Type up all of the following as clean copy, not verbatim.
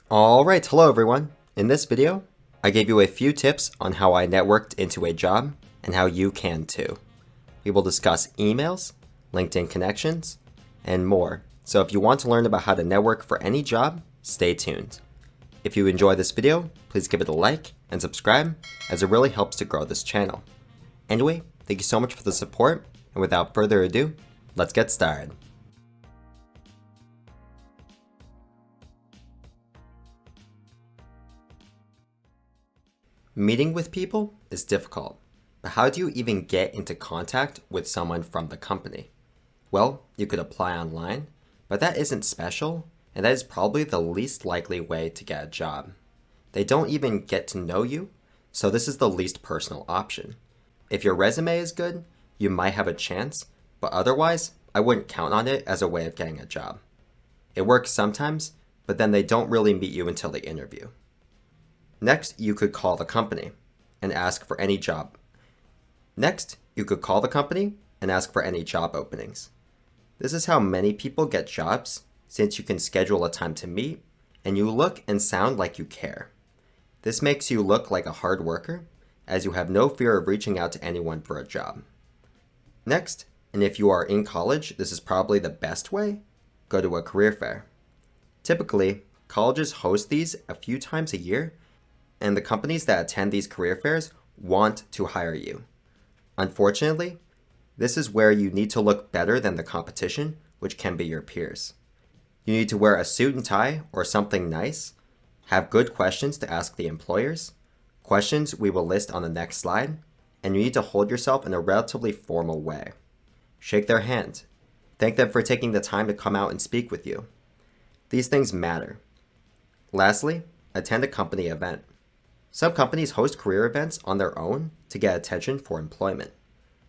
Alright, hello everyone. In this video, I gave you a few tips on how I networked into a job and how you can too. We will discuss emails, LinkedIn connections, and more. So if you want to learn about how to network for any job, stay tuned. If you enjoy this video, please give it a like and subscribe as it really helps to grow this channel. Anyway, thank you so much for the support, and without further ado, let's get started. Meeting with people is difficult, but how do you even get into contact with someone from the company? Well, you could apply online, but that isn't special, and that is probably the least likely way to get a job. They don't even get to know you, so this is the least personal option. If your resume is good, you might have a chance, but otherwise, I wouldn't count on it as a way of getting a job. It works sometimes, but then they don't really meet you until the interview. Next, you could call the company and ask for any job. Openings. This is how many people get jobs, since you can schedule a time to meet, and you look and sound like you care. This makes you look like a hard worker, as you have no fear of reaching out to anyone for a job. Next, and if you are in college, this is probably the best way, go to a career fair. Typically, colleges host these a few times a year, and the companies that attend these career fairs want to hire you. Unfortunately, this is where you need to look better than the competition, which can be your peers. You need to wear a suit and tie or something nice, have good questions to ask the employers, questions we will list on the next slide, and you need to hold yourself in a relatively formal way. Shake their hand. Thank them for taking the time to come out and speak with you. These things matter. Lastly, attend a company event. Some companies host career events on their own to get attention for employment.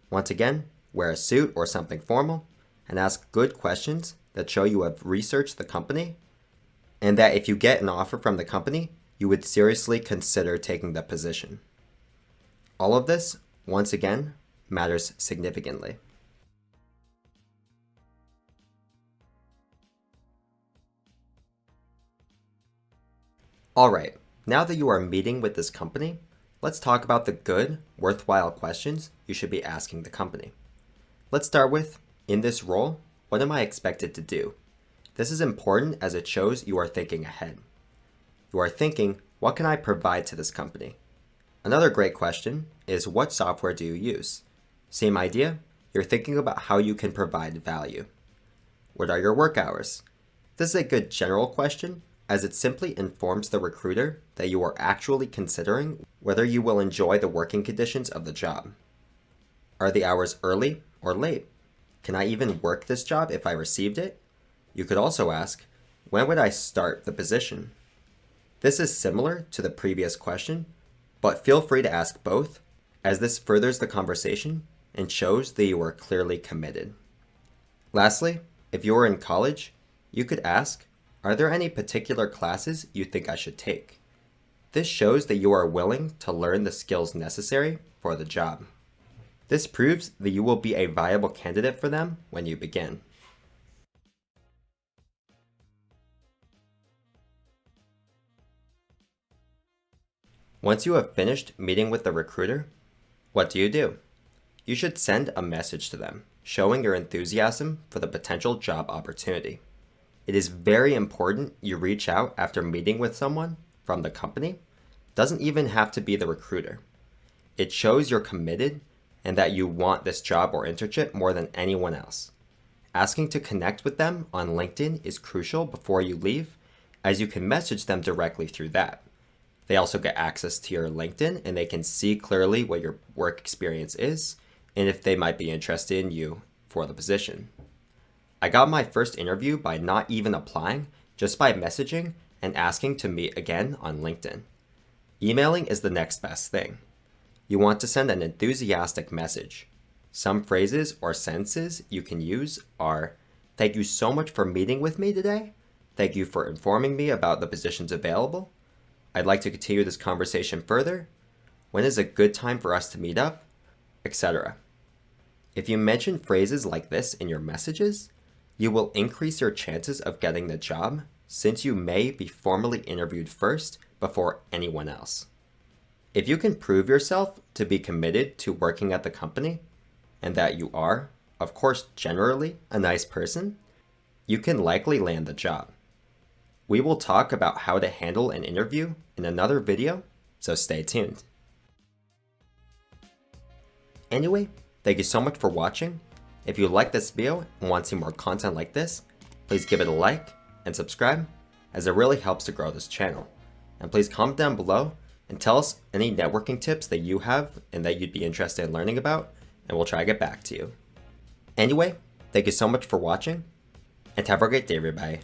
Once again, wear a suit or something formal and ask good questions that show you have researched the company and that if you get an offer from the company, you would seriously consider taking the position. All of this, once again, matters significantly. Alright. Now that you are meeting with this company, let's talk about the good, worthwhile questions you should be asking the company. Let's start with, in this role, what am I expected to do? This is important as it shows you are thinking ahead. You are thinking, what can I provide to this company? Another great question is, what software do you use? Same idea, you're thinking about how you can provide value. What are your work hours? This is a good general question, as it simply informs the recruiter that you are actually considering whether you will enjoy the working conditions of the job. Are the hours early or late? Can I even work this job if I received it? You could also ask, when would I start the position? This is similar to the previous question, but feel free to ask both, as this furthers the conversation and shows that you are clearly committed. Lastly, if you are in college, you could ask, are there any particular classes you think I should take? This shows that you are willing to learn the skills necessary for the job. This proves that you will be a viable candidate for them when you begin. Once you have finished meeting with the recruiter, what do? You should send a message to them, showing your enthusiasm for the potential job opportunity. It is very important you reach out after meeting with someone from the company. Doesn't even have to be the recruiter. It shows you're committed and that you want this job or internship more than anyone else. Asking to connect with them on LinkedIn is crucial before you leave, as you can message them directly through that. They also get access to your LinkedIn and they can see clearly what your work experience is and if they might be interested in you for the position. I got my first interview by not even applying, just by messaging and asking to meet again on LinkedIn. Emailing is the next best thing. You want to send an enthusiastic message. Some phrases or sentences you can use are, thank you so much for meeting with me today. Thank you for informing me about the positions available. I'd like to continue this conversation further. When is a good time for us to meet up? Etc. If you mention phrases like this in your messages, you will increase your chances of getting the job since you may be formally interviewed first before anyone else. If you can prove yourself to be committed to working at the company, and that you are, of course, generally a nice person, you can likely land the job. We will talk about how to handle an interview in another video, so stay tuned. Anyway, thank you so much for watching. If you like this video and want to see more content like this, please give it a like and subscribe, as it really helps to grow this channel. And please comment down below and tell us any networking tips that you have and that you'd be interested in learning about, and we'll try to get back to you. Anyway, thank you so much for watching, and have a great day, everybody.